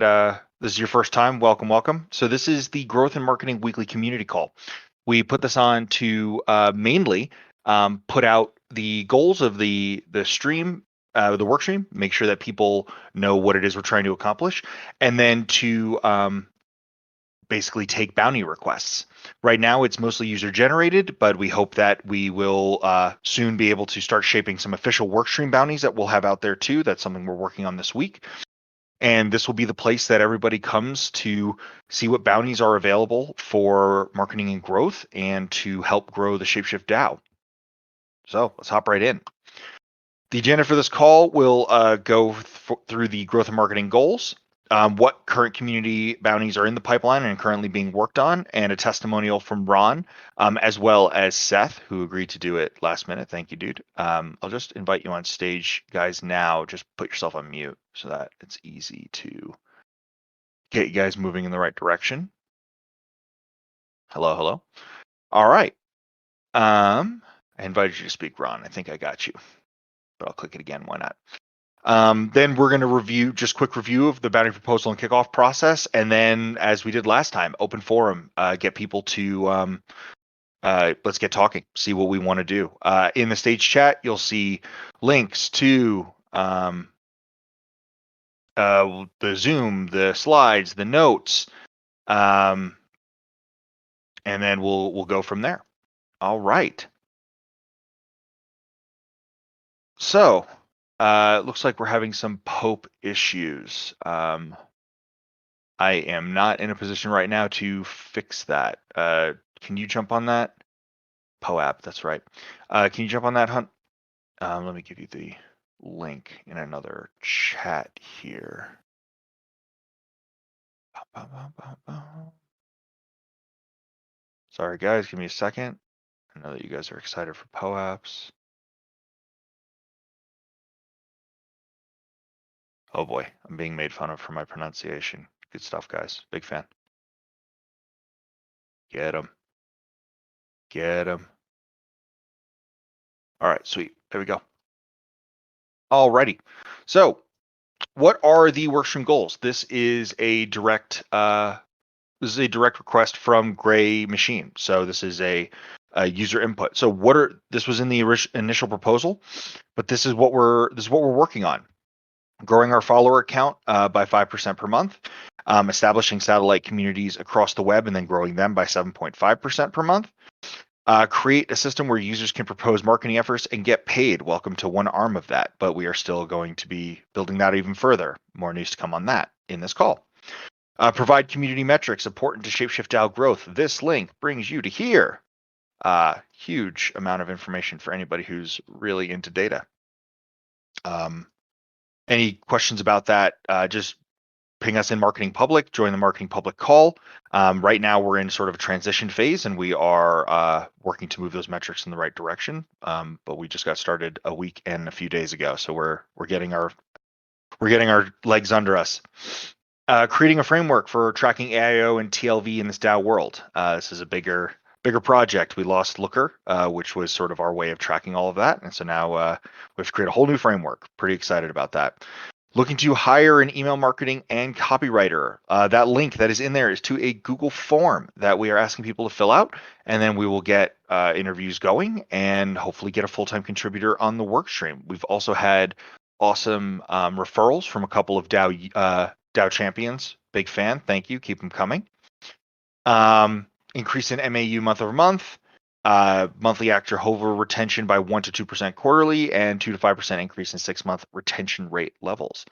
this is your first time, welcome. So this is the Growth and Marketing Weekly Community Call. We put this on to mainly put out the goals of the stream, the work stream, make sure that people know what it is we're trying to accomplish, and then to basically take bounty requests. Right now, it's mostly user generated, but we hope that we will soon be able to start shaping some official workstream bounties that we'll have out there too. That's something we're working on this week. And this will be the place that everybody comes to see what bounties are available for marketing and growth and to help grow the Shapeshift DAO. So let's hop right in. The agenda for this call will go through the growth and marketing goals, what current community bounties are in the pipeline and currently being worked on, and a testimonial from Ron, as well as Seth, who agreed to do it last minute. Thank you, dude. I'll just invite you on stage, guys, now. Just put yourself on mute so that it's easy to get you guys moving in the right direction. Hello. All right. I invited you to speak, Ron. I think I got you, but I'll click it again. Why not? Then we're going to review, just quick review of the bounty proposal and kickoff process. And then, as we did last time, open forum, get people to, let's get talking, see what we want to do. In the stage chat, you'll see links to the Zoom, the slides, the notes, and then we'll go from there. All right. So, it looks like we're having some Pope issues. I am not in a position right now to fix that. Can you jump on that? POAP, that's right. Can you jump on that, Hunt? Let me give you the link in another chat here. Sorry, guys, give me a second. I know that you guys are excited for POAPs. Oh boy, I'm being made fun of for my pronunciation. Good stuff, guys. Big fan. Get him. Get him. All right, sweet. There we go. Alrighty. So, what are the workstream goals? This is a direct request from Gray Machine. So this is a user input. So this was in the initial proposal, but this is what we're working on. Growing our follower count by 5% per month, establishing satellite communities across the web, and then growing them by 7.5% per month. Create a system where users can propose marketing efforts and get paid. Welcome to one arm of that, but we are still going to be building that even further. More news to come on that in this call. Provide community metrics important to Shapeshift DAO growth. This link brings you to here. Huge amount of information for anybody who's really into data. Any questions about that? Just ping us in Marketing Public, join the Marketing Public call. Right now we're in sort of a transition phase and we are working to move those metrics in the right direction. But we just got started a week and a few days ago. So we're getting our legs under us. Creating a framework for tracking AIO and TLV in this DAO world. This is a bigger project. We lost Looker, which was sort of our way of tracking all of that. And so now we have to create a whole new framework. Pretty excited about that. Looking to hire an email marketing and copywriter. That link that is in there is to a Google form that we are asking people to fill out, and then we will get interviews going and hopefully get a full-time contributor on the work stream. We've also had awesome referrals from a couple of DAO champions. Big fan. Thank you. Keep them coming. Increase in MAU month over month. Monthly active hover retention by 1 to 2% quarterly, and 2 to 5% increase in 6-month retention rate levels.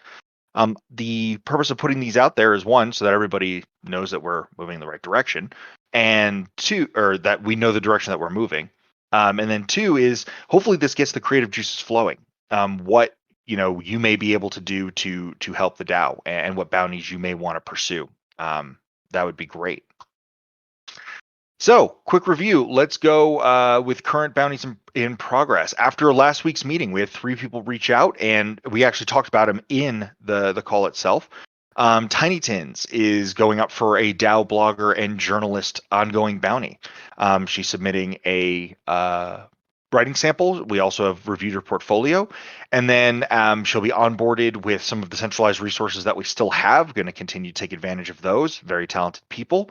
The purpose of putting these out there is, one, so that everybody knows that we're moving in the right direction, and two, or that we know the direction that we're moving. And then two is hopefully this gets the creative juices flowing. What you may be able to do to help the DAO, and what bounties you may want to pursue. That would be great. So, quick review. Let's go with current bounties in progress. After last week's meeting, we had 3 people reach out, and we actually talked about them in the call itself. Tiny Tins is going up for a DAO blogger and journalist ongoing bounty. She's submitting a writing sample. We also have reviewed her portfolio, and then she'll be onboarded with some of the centralized resources that we still have. Going to continue to take advantage of those very talented people,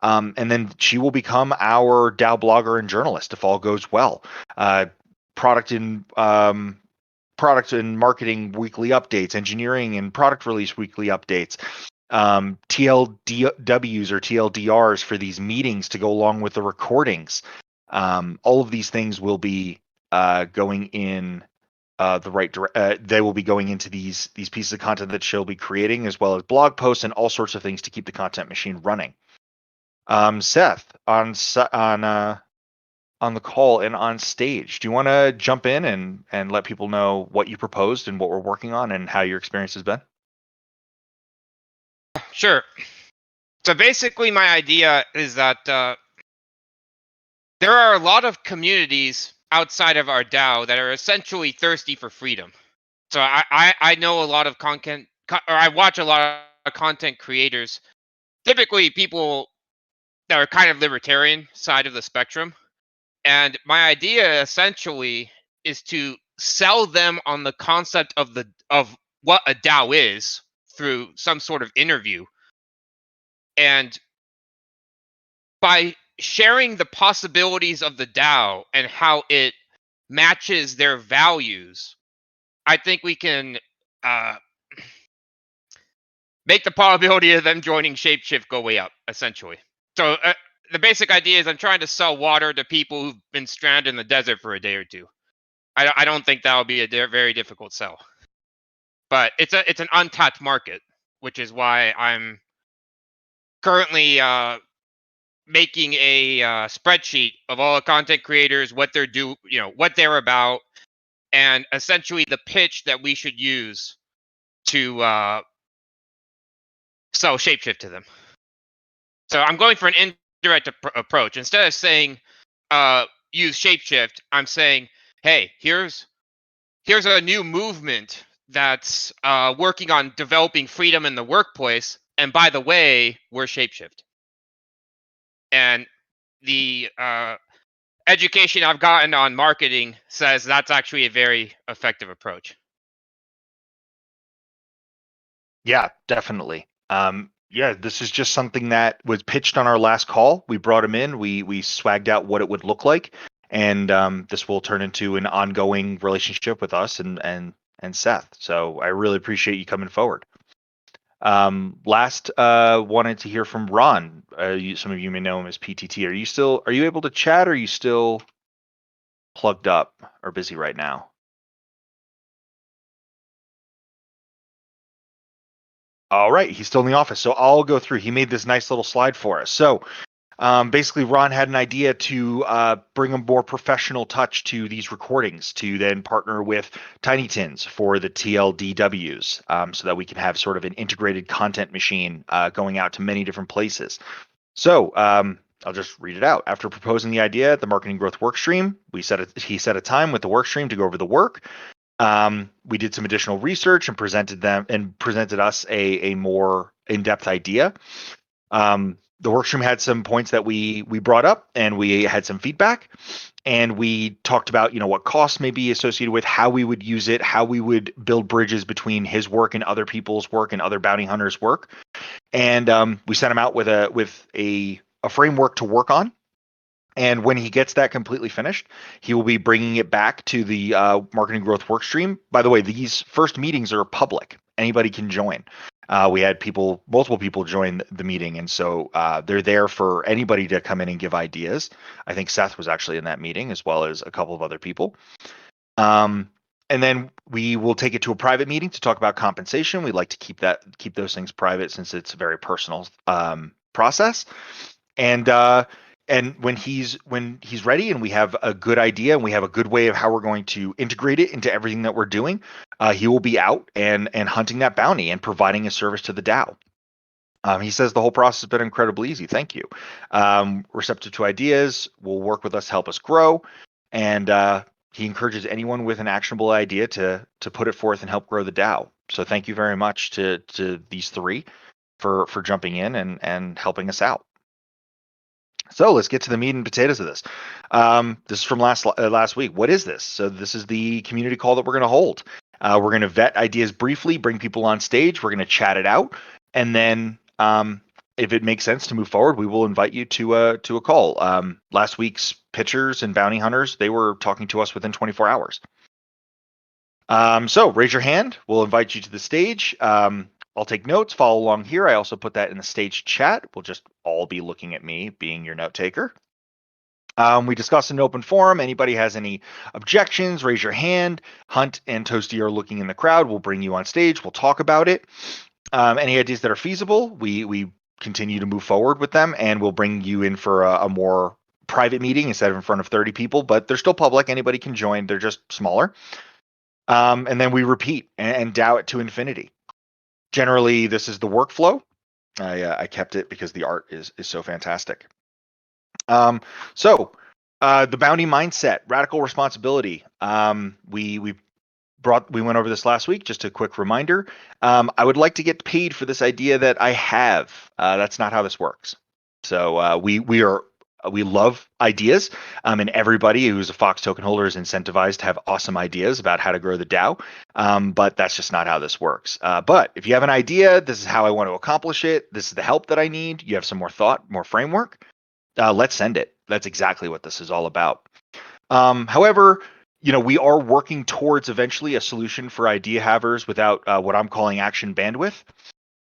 and then she will become our DAO blogger and journalist if all goes well. Product and marketing weekly updates, engineering and product release weekly updates, TLDWs or TLDRs for these meetings to go along with the recordings. All of these things will be going in the right direction. They will be going into these pieces of content that she'll be creating, as well as blog posts and all sorts of things to keep the content machine running. Seth, on the call and on stage, do you want to jump in and let people know what you proposed and what we're working on and how your experience has been? Sure. So basically, my idea is that there are a lot of communities outside of our DAO that are essentially thirsty for freedom. So I know a lot of or I watch a lot of content creators, typically people that are kind of libertarian side of the spectrum. And my idea essentially is to sell them on the concept of what a DAO is through some sort of interview. And by sharing the possibilities of the DAO and how it matches their values, I think we can uh, make the probability of them joining Shapeshift go way up, essentially. So the basic idea is I'm trying to sell water to people who've been stranded in the desert for a day or two. I don't think that'll be a very difficult sell, but it's an untapped market, which is why I'm currently making a spreadsheet of all the content creators, what what they're about, and essentially the pitch that we should use to sell Shapeshift to them. So I'm going for an indirect approach. Instead of saying use Shapeshift, I'm saying, hey, here's a new movement that's working on developing freedom in the workplace. And by the way, we're Shapeshift. And the education I've gotten on marketing says that's actually a very effective approach. Yeah, definitely. Yeah, this is just something that was pitched on our last call. We brought him in. We swagged out what it would look like, and this will turn into an ongoing relationship with us and Seth. So I really appreciate you coming forward. Last, wanted to hear from Ron. Some of you may know him as PTT. Are you able to chat? Or are you still plugged up or busy right now? All right, he's still in the office, so I'll go through. He made this nice little slide for us. So basically, Ron had an idea to bring a more professional touch to these recordings, to then partner with Tiny Tins for the TLDWs, so that we can have sort of an integrated content machine going out to many different places. So I'll just read it out. After proposing the idea at the marketing growth workstream, he set a time with the workstream to go over the work. We did some additional research and presented us a more in-depth idea. The workstream had some points that we brought up, and we had some feedback, and we talked about what costs may be associated with, how we would use it, how we would build bridges between his work and other people's work and other bounty hunters' work, and we sent him out with a framework to work on. And when he gets that completely finished, he will be bringing it back to the marketing growth workstream. By the way, these first meetings are public; anybody can join. We had multiple people join the meeting, and so they're there for anybody to come in and give ideas. I think Seth was actually in that meeting, as well as a couple of other people. And then we will take it to a private meeting to talk about compensation. We like to keep those things private, since it's a very personal process. And when he's ready and we have a good idea and we have a good way of how we're going to integrate it into everything that we're doing, he will be out and hunting that bounty and providing a service to the DAO. He says the whole process has been incredibly easy. Thank you. Receptive to ideas, will work with us, help us grow, and he encourages anyone with an actionable idea to put it forth and help grow the DAO. So thank you very much to these three for jumping in and helping us out. So let's get to the meat and potatoes of this. This is from last week. What is this? So this is the community call that we're going to hold. We're going to vet ideas briefly, bring people on stage. We're going to chat it out, and then if it makes sense to move forward, we will invite you to a call. Last week's pitchers and bounty hunters, they were talking to us within 24 hours. So raise your hand. We'll invite you to the stage. I'll take notes, follow along here. I also put that in the stage chat. We'll just all be looking at me being your note taker. We discuss in an open forum. Anybody has any objections, raise your hand. Hunt and Toasty are looking in the crowd. We'll bring you on stage. We'll talk about it. Any ideas that are feasible, we continue to move forward with them, and we'll bring you in for a more private meeting instead of in front of 30 people, but they're still public. Anybody can join. They're just smaller. And then we repeat and dow it to infinity. Generally, this is the workflow. I kept it because the art is so fantastic. So the bounty mindset, radical responsibility. We went over this last week. Just a quick reminder. I would like to get paid for this idea that I have. That's not how this works. So we love ideas, and everybody who's a Fox token holder is incentivized to have awesome ideas about how to grow the DAO. But that's just not how this works. But if you have an idea, this is how I want to accomplish it. This is the help that I need. You have some more thought, more framework. Let's send it. That's exactly what this is all about. However, we are working towards eventually a solution for idea havers without what I'm calling action bandwidth.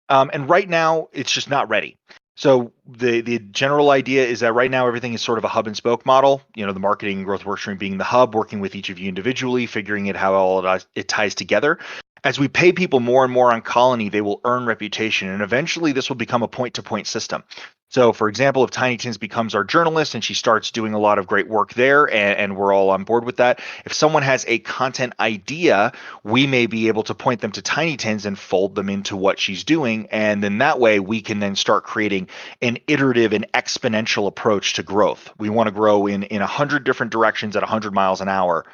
And right now, it's just not ready. So the general idea is that right now everything is sort of a hub and spoke model. The marketing and growth workstream being the hub, working with each of you individually, figuring it how all it ties together. As we pay people more and more on Colony, they will earn reputation, and eventually this will become a point-to-point system. So, for example, if Tiny Tins becomes our journalist and she starts doing a lot of great work there, and we're all on board with that, if someone has a content idea, we may be able to point them to Tiny Tins and fold them into what she's doing. And then that way we can then start creating an iterative and exponential approach to growth. We want to grow in 100 different directions at 100 miles an hour.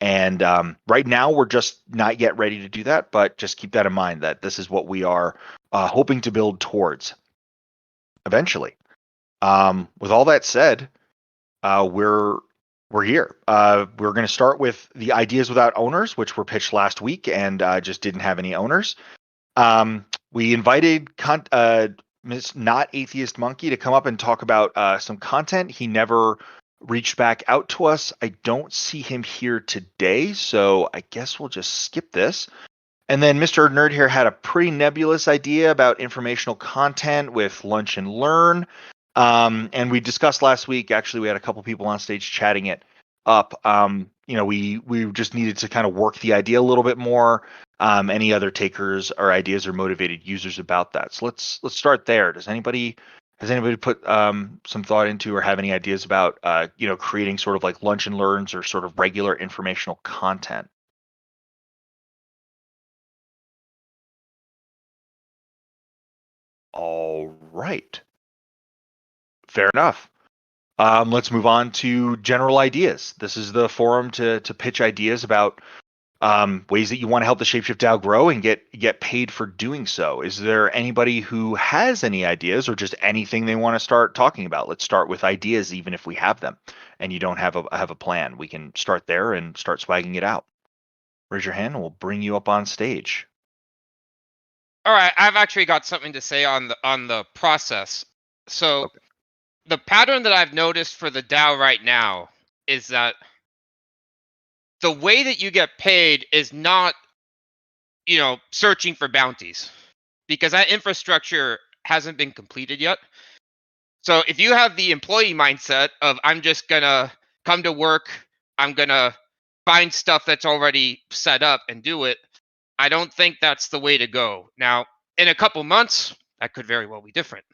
And right now, we're just not yet ready to do that, but just keep that in mind that this is what we are hoping to build towards eventually. With all that said, we're here. We're going to start with the ideas without owners, which were pitched last week and just didn't have any owners. We invited Miss Not Atheist Monkey to come up and talk about some content. He never reached back out to us. I don't see him here today, so I guess we'll just skip this. And then Mr. Nerd here had a pretty nebulous idea about informational content with Lunch and Learn. And we discussed last week, actually, we had a couple people on stage chatting it up. We just needed to kind of work the idea a little bit more. Any other takers or ideas or motivated users about that? So let's start there. Has anybody put some thought into or have any ideas about creating sort of like Lunch and Learns or sort of regular informational content? All right. Fair enough. Let's move on to general ideas. This is the forum to pitch ideas about ways that you want to help the Shapeshift DAO grow and get paid for doing so. Is there anybody who has any ideas or just anything they want to start talking about? Let's start with ideas, even if we have them and you don't have a plan. We can start there and start swagging it out. Raise your hand and we'll bring you up on stage. All right, I've actually got something to say on the process. So Okay. the pattern that I've noticed for the DAO right now is that the way that you get paid is not, searching for bounties, because that infrastructure hasn't been completed yet. So if you have the employee mindset of I'm just gonna come to work, I'm gonna find stuff that's already set up and do it, I don't think that's the way to go. Now, in a couple months, that could very well be different.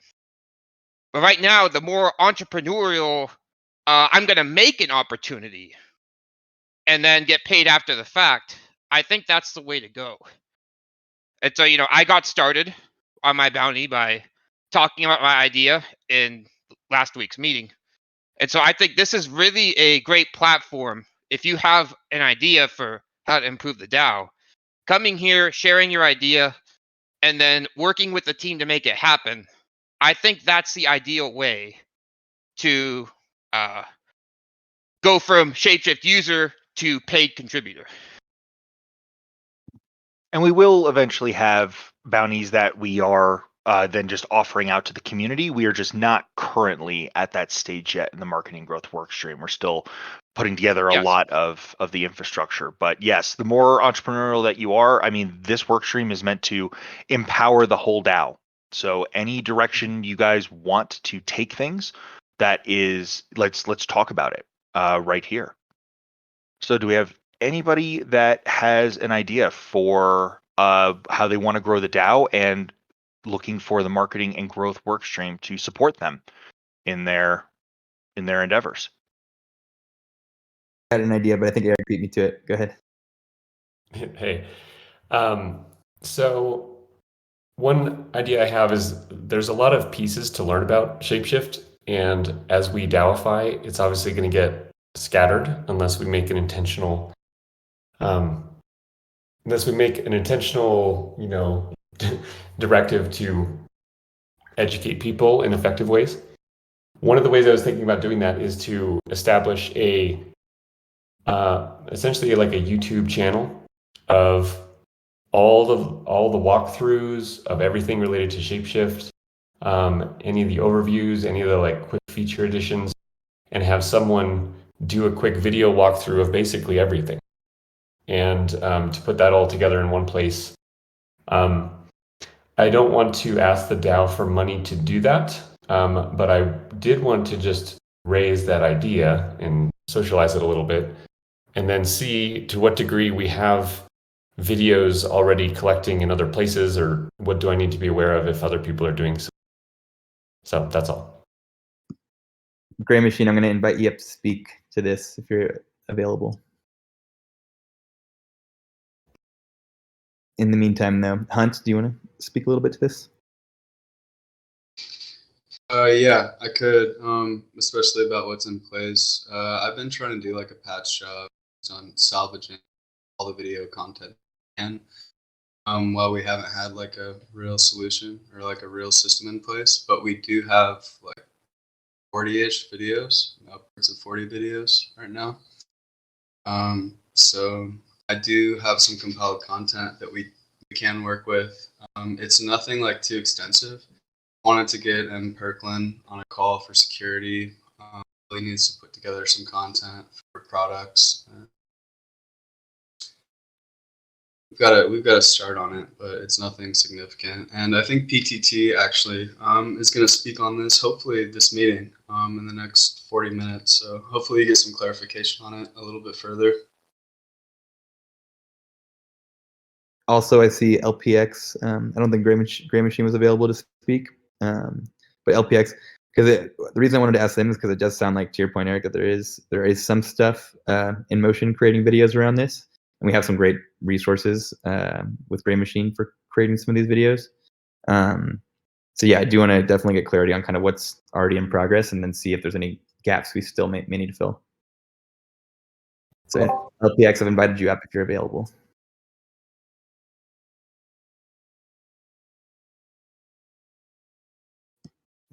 But right now, the more entrepreneurial, I'm gonna make an opportunity and then get paid after the fact, I think that's the way to go. And so, I got started on my bounty by talking about my idea in last week's meeting. And so I think this is really a great platform. If you have an idea for how to improve the DAO, coming here, sharing your idea, and then working with the team to make it happen, I think that's the ideal way. to go from Shapeshift user to paid contributor. And we will eventually have bounties that we are then just offering out to the community. We are just not currently at that stage yet in the marketing growth work stream. We're still putting together a Yes. lot of the infrastructure. But yes, the more entrepreneurial that you are, I mean, this work stream is meant to empower the whole DAO. So any direction you guys want to take things, that is, let's talk about it right here. So do we have anybody that has an idea for how they want to grow the DAO and looking for the marketing and growth work stream to support them in their endeavors? I had an idea, but I think Eric beat me to it. Go ahead. Hey, so one idea I have is there's a lot of pieces to learn about Shapeshift, and as we DAOify, it's obviously going to get scattered unless we make an intentional, directive to educate people in effective ways. One of the ways I was thinking about doing that is to establish a essentially like a YouTube channel of all the walkthroughs of everything related to Shapeshift, any of the overviews, any of the like quick feature additions, and have someone do a quick video walkthrough of basically everything, and to put that all together in one place. I don't want to ask the DAO for money to do that, but I did want to just raise that idea and socialize it a little bit, and then see to what degree we have videos already collecting in other places, or what do I need to be aware of if other people are doing so. So that's all. Gray Machine, I'm going to invite you up to speak to this if you're available. In the meantime, though, Hunt, do you want to speak a little bit to this? Yeah, I could, especially about what's in place. I've been trying to do like a patch job on salvaging all the video content, and while we haven't had like a real solution or like a real system in place, but we do have like 40-ish videos, upwards of 40 videos right now. So I do have some compiled content that we can work with. It's nothing like too extensive. Wanted to get M. Perklin on a call for security. Really needs to put together some content for products. We've got to start on it, but it's nothing significant. And I think PTT actually is going to speak on this, hopefully this meeting in the next 40 minutes. So hopefully you get some clarification on it a little bit further. Also, I see LPX. I don't think Gray Machine was available to speak, but LPX, because the reason I wanted to ask them is because it does sound like, to your point, Eric, that there is some stuff in motion creating videos around this, and we have some great resources with Gray Machine for creating some of these videos. So yeah, I do want to definitely get clarity on kind of what's already in progress, and then see if there's any gaps we still may need to fill. So LPX, I've invited you up if you're available.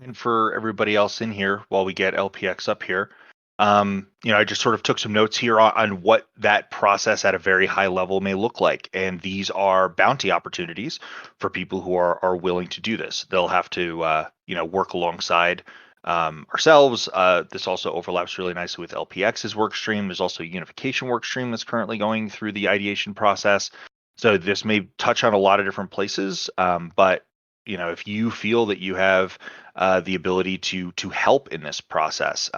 And for everybody else in here, while we get LPX up here, I just sort of took some notes here on what that process at a very high level may look like. And these are bounty opportunities for people who are willing to do this. They'll have to, work alongside ourselves. This also overlaps really nicely with LPX's work stream. There's also a unification work stream that's currently going through the ideation process. So this may touch on a lot of different places, but if you feel that you have the ability to help in this process,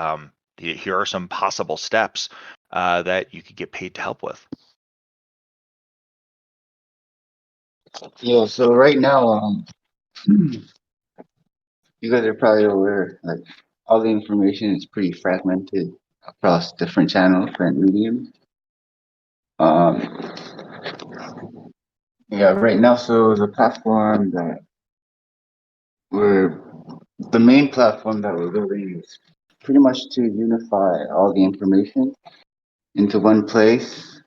here are some possible steps that you could get paid to help with. Yeah, so right now, you guys are probably aware, like all the information is pretty fragmented across different channels, different mediums. Yeah, right now, so the main platform that we're building is pretty much to unify all the information into one place.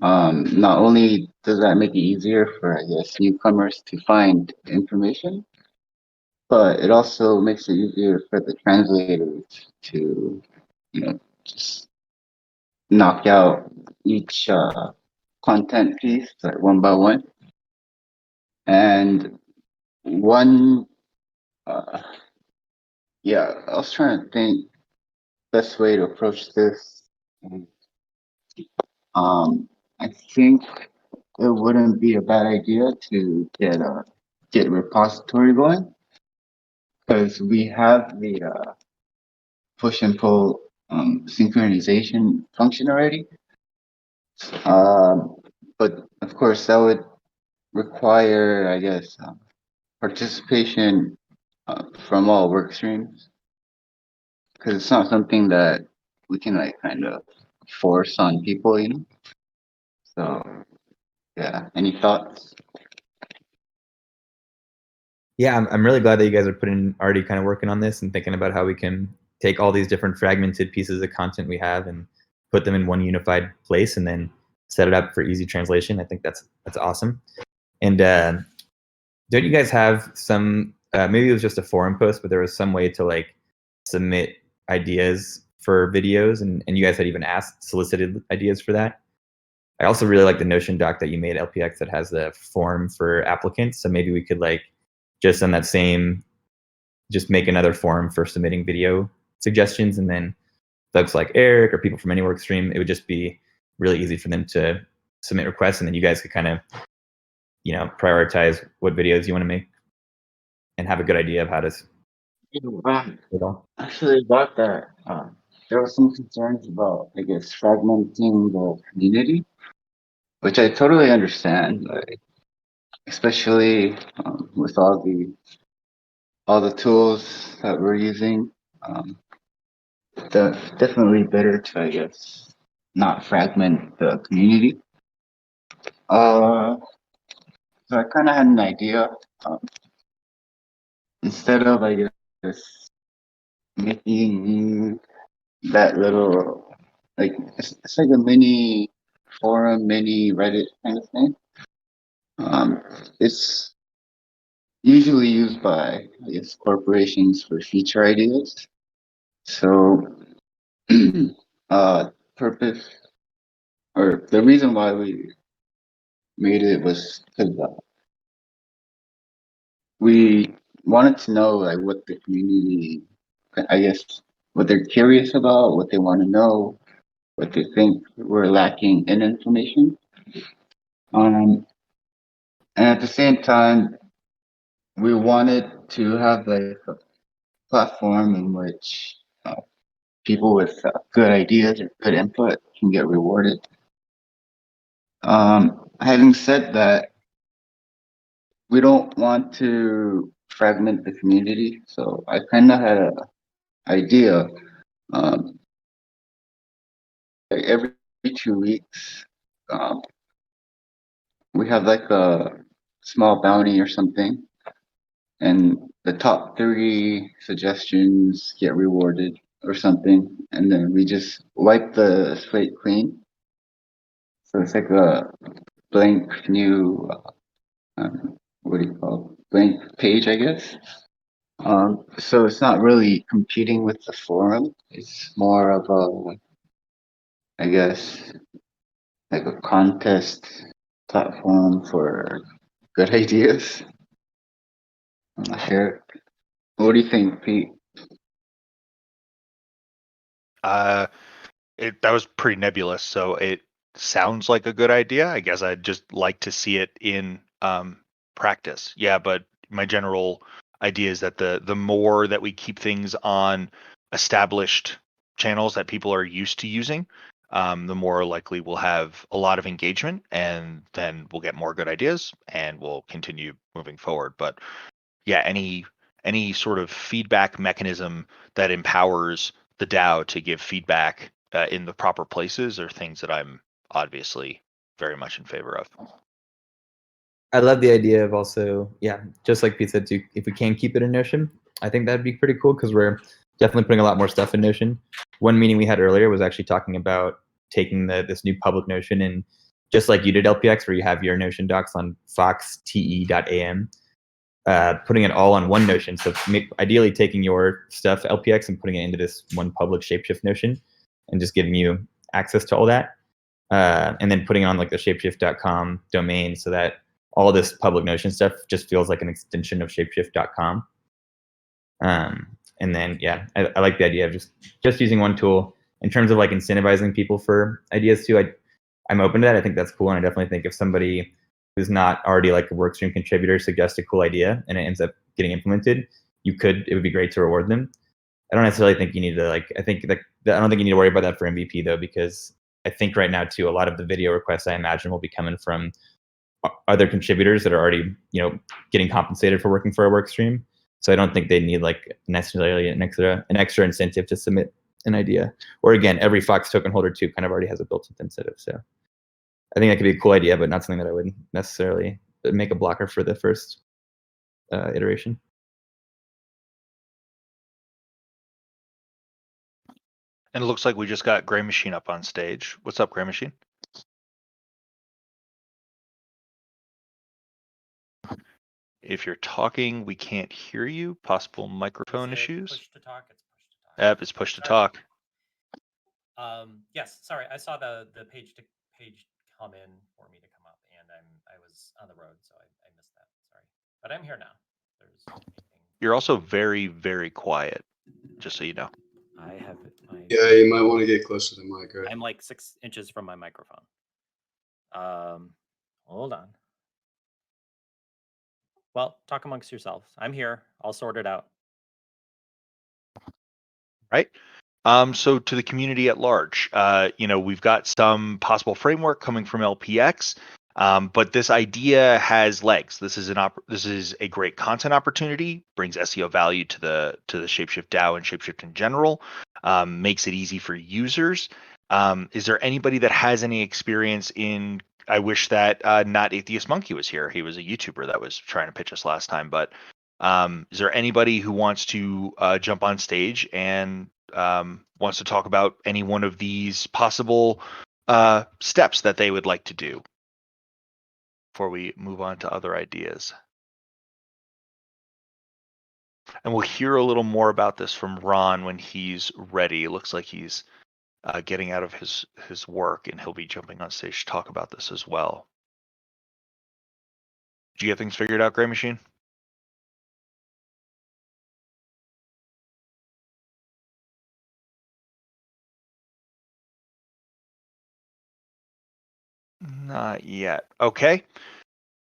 Not only does that make it easier for, I guess, newcomers to find information, but it also makes it easier for the translators to, just knock out each content piece like one by one. And one, yeah, I was trying to think best way to approach this. I think it wouldn't be a bad idea to get a repository going, because we have the push and pull synchronization function already. But of course, that would require, I guess, participation from all work streams, because it's not something that we can like kind of force on people, So, yeah. Any thoughts? Yeah, I'm really glad that you guys are already kind of working on this and thinking about how we can take all these different fragmented pieces of content we have and put them in one unified place and then set it up for easy translation. I think that's awesome. And don't you guys have some, maybe it was just a forum post, but there was some way to like submit ideas for videos, and you guys had even solicited ideas for that. I also really like the Notion doc that you made, LPX, that has the form for applicants. So maybe we could like just on that same, just make another form for submitting video suggestions, and then folks like Eric or people from any work stream, it would just be really easy for them to submit requests, and then you guys could kind of, prioritize what videos you want to make and have a good idea of how to. Actually, about that, there were some concerns about, I guess, fragmenting the community, which I totally understand, like, especially with all the tools that we're using. Definitely better to, I guess, not fragment the community. So I kind of had an idea. Instead of, I guess, making that little, like, it's like a mini forum, mini Reddit kind of thing. It's usually used by, I guess, corporations for feature ideas. So, purpose, or the reason why we made it was because we wanted to know like what the community, I guess, what they're curious about, what they want to know, what they think we're lacking in information. And at the same time, we wanted to have like a platform in which people with good ideas or good input can get rewarded. Having said that, we don't want to fragment the community, so I kind of had an idea. Like every 2 weeks, we have like a small bounty or something, and the top 3 suggestions get rewarded or something, and then we just wipe the slate clean. So it's like a blank new, what do you call it? Blank page, I guess. So it's not really competing with the forum. It's more of a, I guess, like a contest platform for good ideas. I'm not sure. What do you think, Pete? That was pretty nebulous, so it sounds like a good idea. I guess I'd just like to see it in practice. Yeah, but my general idea is that the more that we keep things on established channels that people are used to using, the more likely we'll have a lot of engagement, and then we'll get more good ideas, and we'll continue moving forward. But yeah, any sort of feedback mechanism that empowers the DAO to give feedback in the proper places are things that I'm obviously very much in favor of. I love the idea of also, yeah, just like Pete said too, if we can keep it in Notion, I think that'd be pretty cool, because we're definitely putting a lot more stuff in Notion. One meeting we had earlier was actually talking about taking this new public Notion, and just like you did, LPX, where you have your Notion docs on foxte.am, putting it all on one Notion. So ideally taking your stuff, LPX, and putting it into this one public Shapeshift Notion and just giving you access to all that. And then putting on like the shapeshift.com domain so that all this public Notion stuff just feels like an extension of shapeshift.com. And then, yeah, I like the idea of just using one tool. In terms of like incentivizing people for ideas too, I'm open to that. I think that's cool. And I definitely think if somebody who's not already like a workstream contributor suggests a cool idea and it ends up getting implemented, it would be great to reward them. I don't necessarily think you need to I don't think you need to worry about that for MVP though, because I think right now too, a lot of the video requests I imagine will be coming from other contributors that are already, getting compensated for working for a work stream. So I don't think they need like necessarily an extra incentive to submit an idea. Or again, every Fox token holder too kind of already has a built-in incentive. So I think that could be a cool idea, but not something that I would necessarily make a blocker for the first iteration. And it looks like we just got Gray Machine up on stage. What's up, Gray Machine? If you're talking, we can't hear you. Possible microphone issues. Push to talk. It's push to talk. Yep, it's push to talk. Yes, sorry. I saw the page come in for me to come up, and I was on the road, so I missed that. Sorry, but I'm here now. There's anything. You're also very, very quiet, just so you know. I have my. Yeah, you might want to get closer to the mic, right? I'm like 6 inches from my microphone. Hold on. Well, talk amongst yourselves. I'm here. I'll sort it out. Right. So to the community at large, we've got some possible framework coming from LPX, but this idea has legs. This is a great content opportunity, brings SEO value to the Shapeshift DAO and Shapeshift in general, makes it easy for users. Is there anybody that has any experience in? I wish that Not Atheist Monkey was here. He was a YouTuber that was trying to pitch us last time. But is there anybody who wants to jump on stage and wants to talk about any one of these possible steps that they would like to do before we move on to other ideas? And we'll hear a little more about this from Ron when he's ready. It looks like he's getting out of his work, and he'll be jumping on stage to talk about this as well. Did you get things figured out, Gray Machine? Not yet. Okay.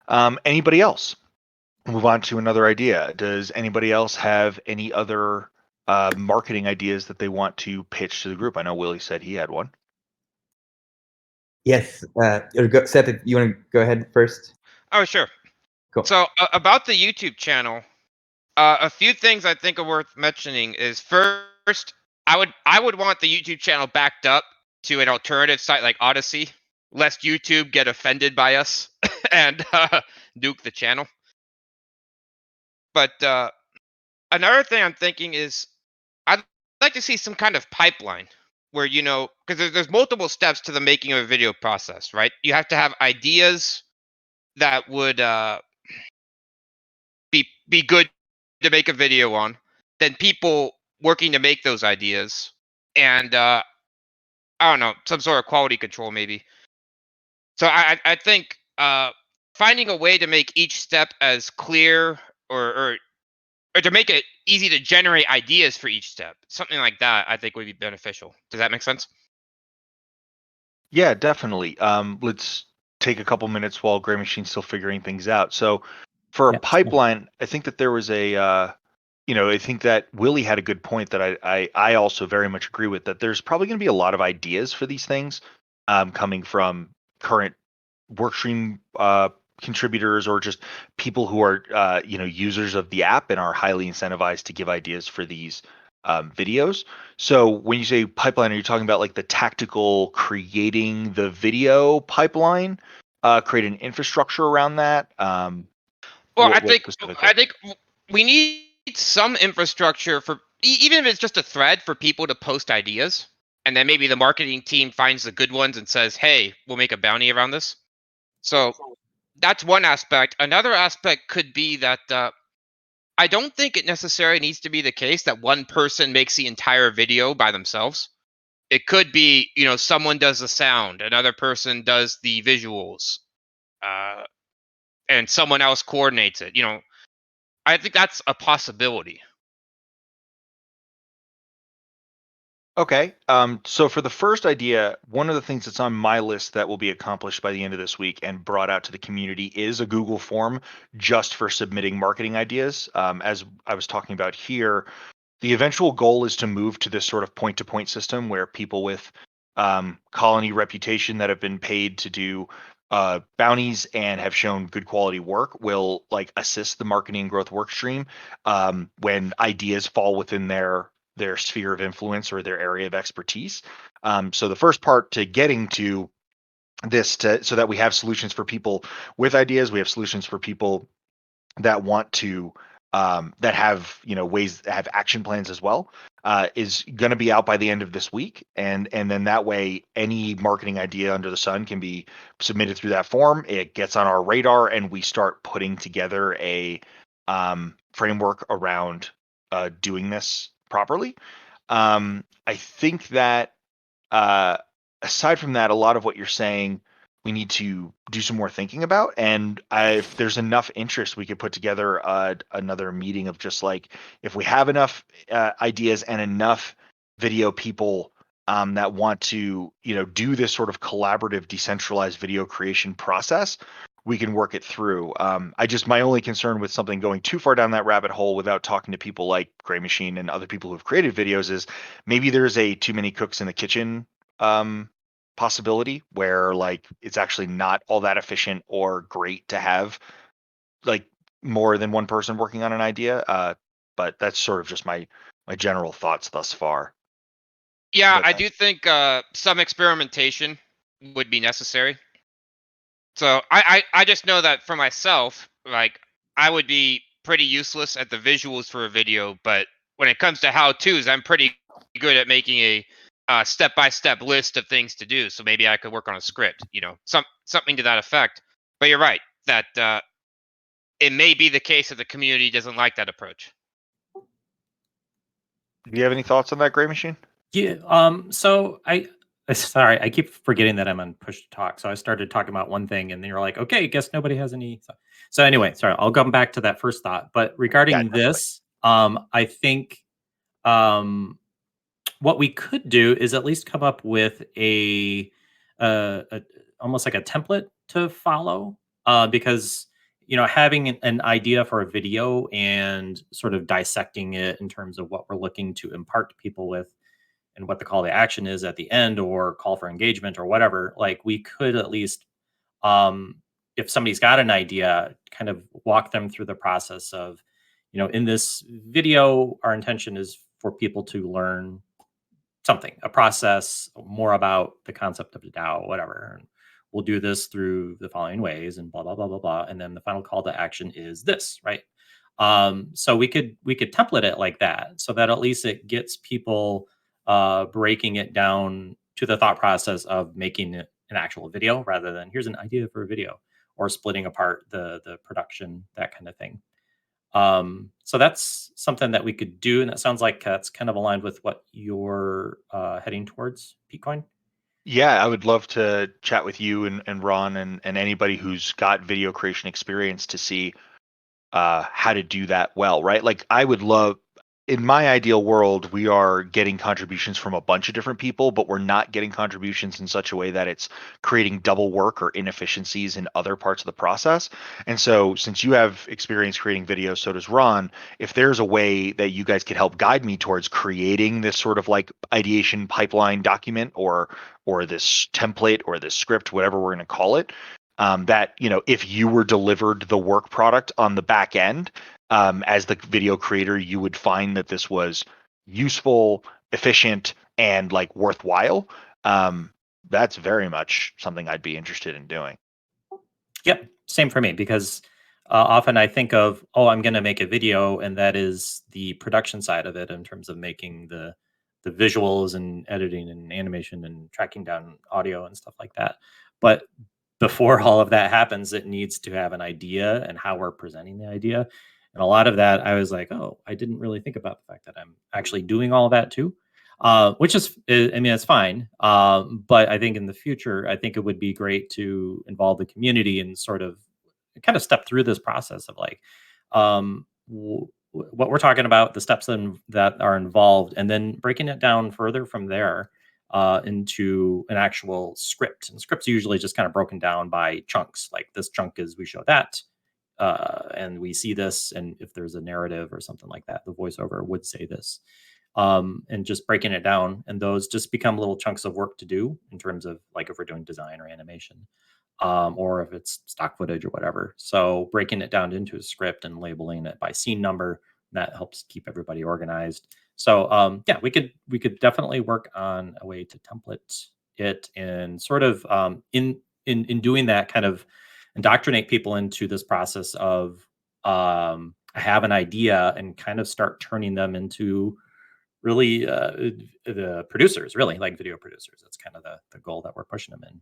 Anybody else? Move on to another idea. Does anybody else have any other marketing ideas that they want to pitch to the group? I know Willie said he had one. Yes. Seth, you want to go ahead first? Oh, sure. Cool. So about the YouTube channel, a few things I think are worth mentioning is first, I would want the YouTube channel backed up to an alternative site like Odyssey, lest YouTube get offended by us and nuke the channel. But another thing I'm thinking is I'd like to see some kind of pipeline where, because there's multiple steps to the making of a video process, right? You have to have ideas that would be good to make a video on, then people working to make those ideas, and I don't know, some sort of quality control maybe. So I think finding a way to make each step as clear or to make it easy to generate ideas for each step, something like that, I think would be beneficial. Does that make sense? Yeah, definitely. Let's take a couple minutes while Gray Machine's still figuring things out. So for a pipeline, I think that there was I think that Willie had a good point that I also very much agree with, that there's probably going to be a lot of ideas for these things coming from current workstream contributors or just people who are users of the app and are highly incentivized to give ideas for these videos. So when you say pipeline, are you talking about like the tactical creating the video pipeline, create an infrastructure around that? Well, I think we need some infrastructure for even if it's just a thread for people to post ideas, and then maybe the marketing team finds the good ones and says, "Hey, we'll make a bounty around this." So that's one aspect. Another aspect could be that I don't think it necessarily needs to be the case that one person makes the entire video by themselves. It could be, someone does the sound, another person does the visuals, and someone else coordinates it. I think that's a possibility. Okay. So for the first idea, one of the things that's on my list that will be accomplished by the end of this week and brought out to the community is a Google form just for submitting marketing ideas. As I was talking about here, the eventual goal is to move to this sort of point-to-point system where people with colony reputation that have been paid to do bounties and have shown good quality work will like assist the marketing and growth work stream when ideas fall within their sphere of influence or their area of expertise. So the first part to getting to this so that we have solutions for people with ideas, we have solutions for people that want to that have ways have action plans as well, is going to be out by the end of this week, and then that way any marketing idea under the sun can be submitted through that form. It gets on our radar and we start putting together a framework around doing this properly. I think that aside from that, a lot of what you're saying we need to do some more thinking about. And if there's enough interest, we could put together another meeting of just like, if we have enough ideas and enough video people that want to, do this sort of collaborative, decentralized video creation process, we can work it through. My only concern with something going too far down that rabbit hole without talking to people like Gray Machine and other people who've created videos is maybe there's a too many cooks in the kitchen possibility where like it's actually not all that efficient or great to have like more than one person working on an idea. But that's sort of just my general thoughts thus far. Yeah, But I do think some experimentation would be necessary. So I just know that for myself, like I would be pretty useless at the visuals for a video, but when it comes to how-tos, I'm pretty good at making a step-by-step list of things to do. So maybe I could work on a script, something to that effect. But you're right that it may be the case that the community doesn't like that approach. do you have any thoughts on that, Gray Machine? Yeah. So sorry, I keep forgetting that I'm on push to talk. So I started talking about one thing, and then you're like, okay, guess nobody has any. So anyway, sorry, I'll come back to that first thought. But regarding this, I think what we could do is at least come up with a almost like a template to follow, because having an idea for a video and sort of dissecting it in terms of what we're looking to impart to people with and what the call to action is at the end or call for engagement or whatever, like we could at least, if somebody's got an idea, kind of walk them through the process of, in this video, our intention is for people to learn something, a process, more about the concept of the DAO, whatever. And we'll do this through the following ways and blah, blah, blah, blah, blah. And then the final call to action is this, right? So we could template it like that so that at least it gets people breaking it down to the thought process of making it an actual video rather than here's an idea for a video, or splitting apart the production, that kind of thing. So that's something that we could do, and it sounds like that's kind of aligned with what you're heading towards, Peatcoin. Yeah, I would love to chat with you and Ron and anybody who's got video creation experience to see how to do that well, right? Like I would love, in my ideal world, we are getting contributions from a bunch of different people, but we're not getting contributions in such a way that it's creating double work or inefficiencies in other parts of the process. And so since you have experience creating videos, so does Ron, if there's a way that you guys could help guide me towards creating this sort of like ideation pipeline document or this template or this script, whatever we're going to call it, that, if you were delivered the work product on the back end, as the video creator, you would find that this was useful, efficient, and like worthwhile. That's very much something I'd be interested in doing. Yep, same for me, because often I think of, I'm going to make a video, and that is the production side of it in terms of making the visuals and editing and animation and tracking down audio and stuff like that. But before all of that happens, it needs to have an idea and how we're presenting the idea. And a lot of that, I was like, oh, I didn't really think about the fact that I'm actually doing all of that too, which is, I mean, it's fine. But I think in the future, I think it would be great to involve the community and sort of kind of step through this process of like, what we're talking about, the steps that are involved, and then breaking it down further from there into an actual script. And scripts are usually just kind of broken down by chunks. Like this chunk is we show that, and we see this, and if there's a narrative or something like that, the voiceover would say this, and just breaking it down. And those just become little chunks of work to do in terms of like if we're doing design or animation, or if it's stock footage or whatever. So breaking it down into a script and labeling it by scene number, that helps keep everybody organized. So yeah, we could definitely work on a way to template it and sort of in doing that, kind of indoctrinate people into this process of I have an idea and kind of start turning them into really the producers, really like video producers. That's kind of the goal that we're pushing them in.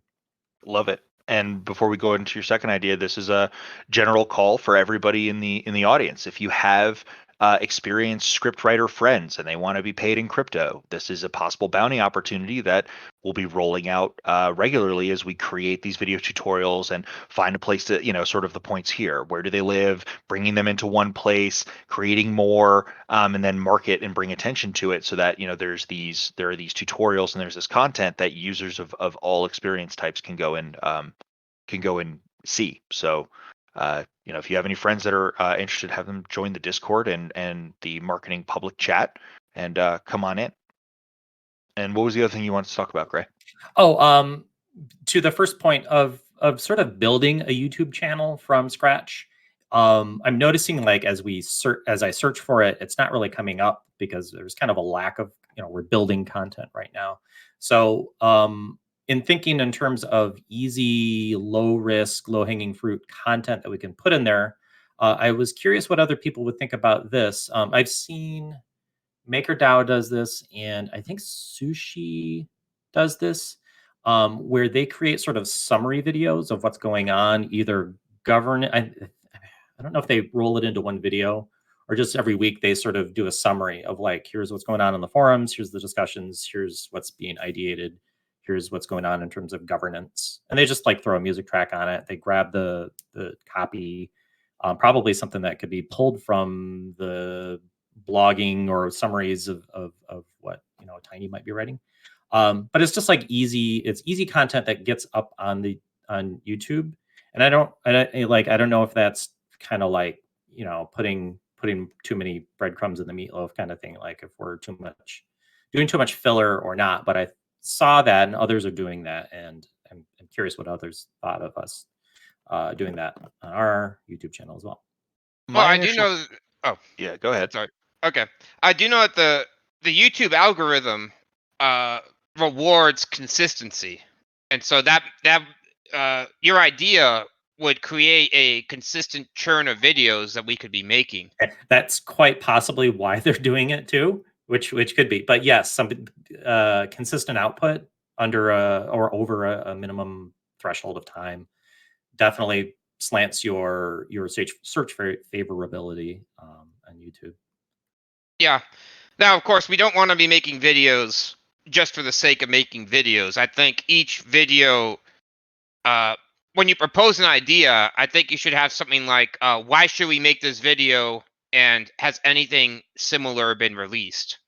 Love it. And before we go into your second idea, this is a general call for everybody in the audience. If you have experienced scriptwriter friends and they want to be paid in crypto, this is a possible bounty opportunity that we'll be rolling out regularly as we create these video tutorials and find a place to, sort of the points here. Where do they live? Bringing them into one place, creating more, and then market and bring attention to it so that, there are these tutorials and there's this content that users of all experience types can go and see. So if you have any friends that are interested, have them join the Discord and the marketing public chat and come on in. And what was the other thing you wanted to talk about, Gray? Oh, to the first point of sort of building a YouTube channel from scratch. I'm noticing like as I search for it, it's not really coming up because there's kind of a lack of, we're building content right now. So in thinking in terms of easy, low risk, low hanging fruit content that we can put in there, I was curious what other people would think about this. I've seen MakerDAO does this, and I think Sushi does this, where they create sort of summary videos of what's going on, either I don't know if they roll it into one video or just every week they sort of do a summary of like, here's what's going on in the forums, here's the discussions, here's what's being ideated, here's what's going on in terms of governance. And they just like throw a music track on it. They grab the copy, probably something that could be pulled from the blogging or summaries of what Tiny might be writing. But it's just like it's easy content that gets up on YouTube. And I don't know if that's kind of like, putting too many breadcrumbs in the meatloaf kind of thing, like if we're doing too much filler or not. But I saw that and others are doing that, and I'm curious what others thought of us doing that on our YouTube channel as well. Well, I do know. Oh, yeah, go ahead. Sorry. Okay, I do know that the YouTube algorithm rewards consistency, and so that your idea would create a consistent churn of videos that we could be making. That's quite possibly why they're doing it too, which could be. But yes, some consistent output under or over a minimum threshold of time definitely slants your search favorability on YouTube. Yeah. Now, of course, we don't want to be making videos just for the sake of making videos. I think each video, when you propose an idea, I think you should have something like, why should we make this video, and has anything similar been released?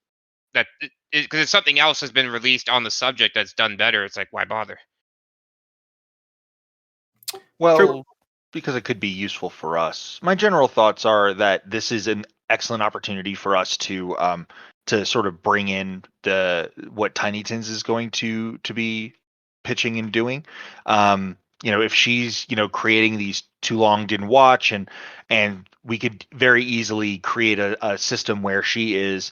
Because if something else has been released on the subject that's done better, it's like, why bother? Well, True. Because it could be useful for us. My general thoughts are that this is an excellent opportunity for us to sort of bring in what Tiny Tins is going to be pitching and doing. If she's creating these too long didn't watch, and we could very easily create a system where she is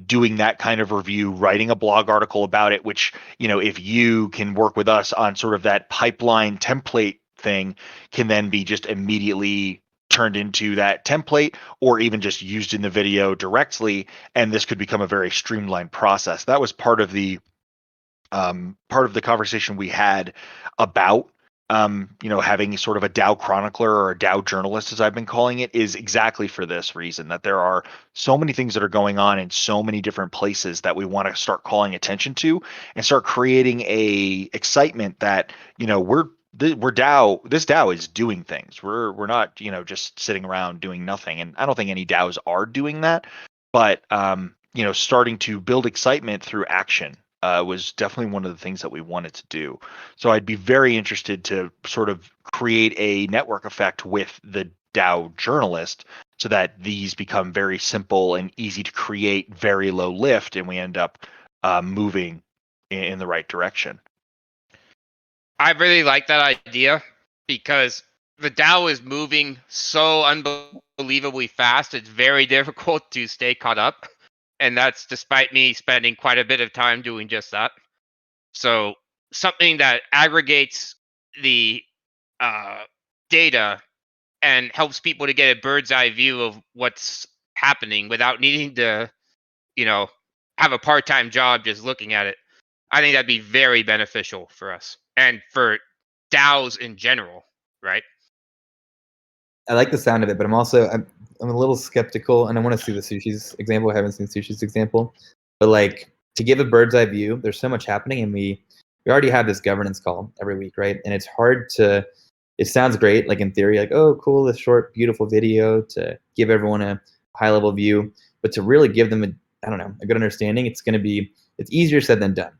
doing that kind of review, writing a blog article about it, which if you can work with us on sort of that pipeline template thing, can then be just immediately turned into that template or even just used in the video directly, and this could become a very streamlined process. That was part of the conversation we had about having sort of a DAO chronicler or a DAO journalist, as I've been calling it, is exactly for this reason, that there are so many things that are going on in so many different places that we want to start calling attention to and start creating a excitement that, we're DAO. This DAO is doing things. We're not, just sitting around doing nothing. And I don't think any DAOs are doing that, but starting to build excitement through action was definitely one of the things that we wanted to do. So I'd be very interested to sort of create a network effect with the DAO journalist so that these become very simple and easy to create, very low lift, and we end up moving in the right direction. I really like that idea because the DAO is moving so unbelievably fast. It's very difficult to stay caught up. And that's despite me spending quite a bit of time doing just that. So something that aggregates the data and helps people to get a bird's eye view of what's happening without needing to, have a part-time job just looking at it. I think that'd be very beneficial for us and for DAOs in general, right? I like the sound of it, but I'm a little skeptical, and I want to see the Sushi's example. I haven't seen Sushi's example, but like to give a bird's eye view, there's so much happening, and we already have this governance call every week, right? And it's hard to. It sounds great, like in theory, like, oh, cool, this short, beautiful video to give everyone a high level view, but to really give them a good understanding, it's easier said than done.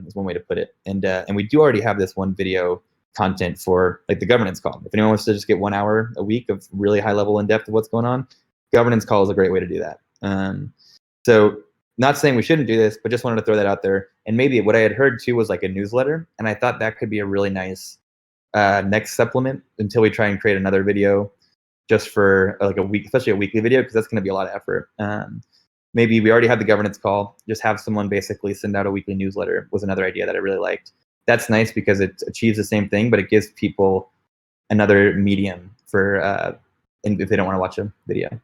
Is one way to put it, and we do already have this one video content for like the governance call. If anyone wants to just get 1 hour a week of really high level in depth of what's going on, governance call is a great way to do that. So not saying we shouldn't do this, but just wanted to throw that out there. And maybe what I had heard too was like a newsletter, and I thought that could be a really nice next supplement until we try and create another video just for like a week, especially a weekly video, because that's going to be a lot of effort. Maybe we already had the governance call, just have someone basically send out a weekly newsletter was another idea that I really liked. That's nice because it achieves the same thing, but it gives people another medium for if they don't want to watch a video.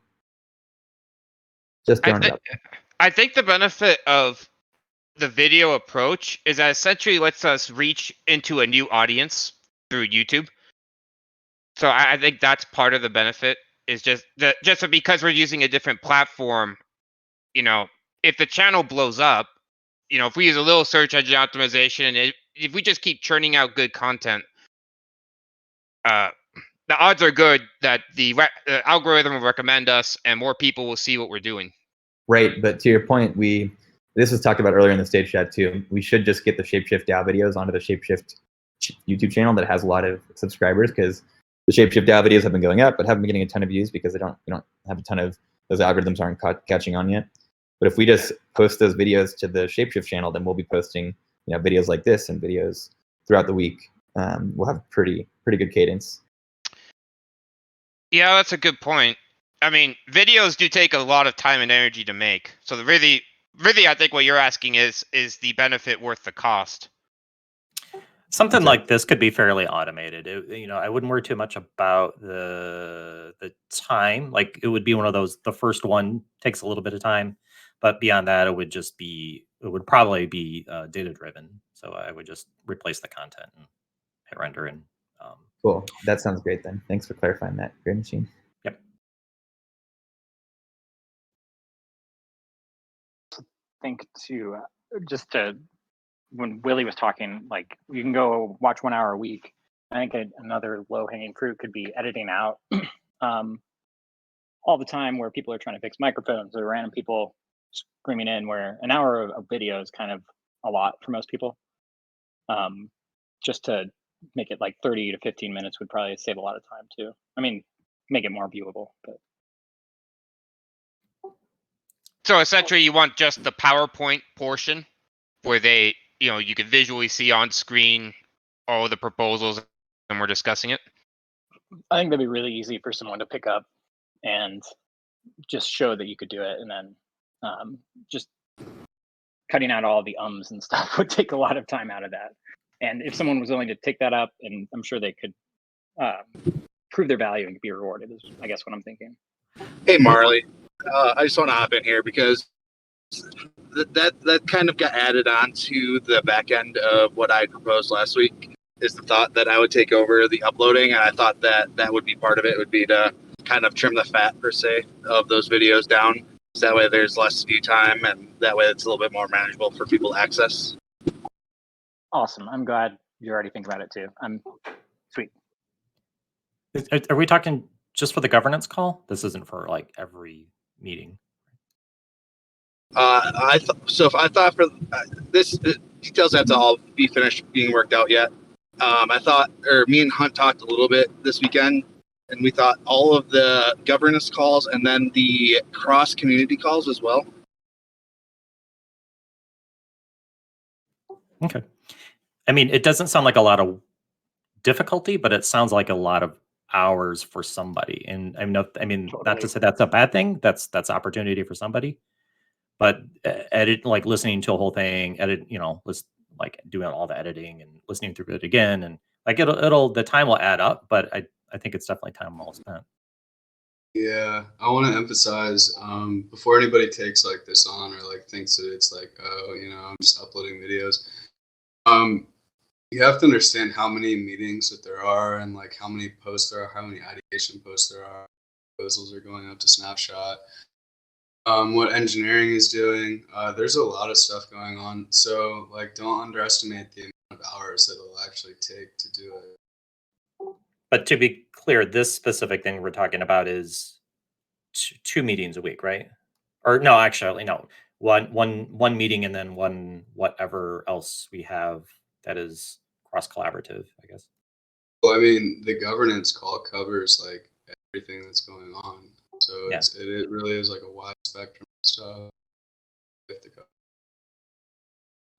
Just throwing it up. I think the benefit of the video approach is that essentially lets us reach into a new audience through YouTube. So I think that's part of the benefit is just because we're using a different platform. If the channel blows up, if we use a little search engine optimization, if we just keep churning out good content, the odds are good that the algorithm will recommend us and more people will see what we're doing. Right, but to your point, this was talked about earlier in the stage chat too. We should just get the Shapeshift DAO videos onto the Shapeshift YouTube channel that has a lot of subscribers, because the Shapeshift DAO videos have been going up, but haven't been getting a ton of views because we don't have a ton of those algorithms aren't catching on yet. But if we just post those videos to the Shapeshift channel, then we'll be posting videos like this and videos throughout the week. We'll have pretty good cadence. Yeah, that's a good point. I mean, videos do take a lot of time and energy to make. So really, I think what you're asking is the benefit worth the cost? Something like this could be fairly automated. I wouldn't worry too much about the time. Like it would be one of those. The first one takes a little bit of time, but beyond that, it would probably be data driven. So I would just replace the content and hit render and. Cool. That sounds great then. Thanks for clarifying that, Gray Machine. Yep. When Willie was talking, like you can go watch 1 hour a week. I think another low hanging fruit could be editing out all the time where people are trying to fix microphones or random people screaming in, where an hour of video is kind of a lot for most people. Just to make it like 30 to 15 minutes would probably save a lot of time too. I mean, make it more viewable. But so essentially, you want just the PowerPoint portion where they, you can visually see on screen all the proposals and we're discussing it. I think that'd be really easy for someone to pick up and just show that you could do it, and then just cutting out all the ums and stuff would take a lot of time out of that. And if someone was willing to take that up, and I'm sure they could prove their value and be rewarded, is I guess what I'm thinking. Hey, Marley, I just want to hop in here because that kind of got added on to the back end of what I proposed last week. is the thought that I would take over the uploading, and I thought that that would be part of it. Would be to kind of trim the fat per se of those videos down, so that way there's less view time, and that way it's a little bit more manageable for people to access. Awesome. I'm glad you already think about it too. I'm sweet. Are we talking just for the governance call? This isn't for like every meeting. I thought for this the details have to all be finished being worked out yet. I thought, or me and Hunt talked a little bit this weekend, and we thought all of the governance calls and then the cross community calls as well. Okay. I mean, it doesn't sound like a lot of difficulty, but it sounds like a lot of hours for somebody. And not to Totally. say that's a bad thing. That's opportunity for somebody. But like listening to a whole thing, like doing all the editing and listening through it again, and like the time will add up. But I think it's definitely time well spent. Yeah, I want to emphasize before anybody takes like this on or like thinks that it's like, oh, I'm just uploading videos. You have to understand how many meetings that there are and like how many posts there are, how many ideation posts there are, proposals are going up to Snapshot, what engineering is doing. There's a lot of stuff going on. So like, don't underestimate the amount of hours that it'll actually take to do it. But to be clear, this specific thing we're talking about is two meetings a week, right? Or no, actually, no. One meeting and then one whatever else we have that is cross collaborative, I guess. Well, I mean, the governance call covers like everything that's going on. So Yeah. it really is like a wide spectrum of stuff.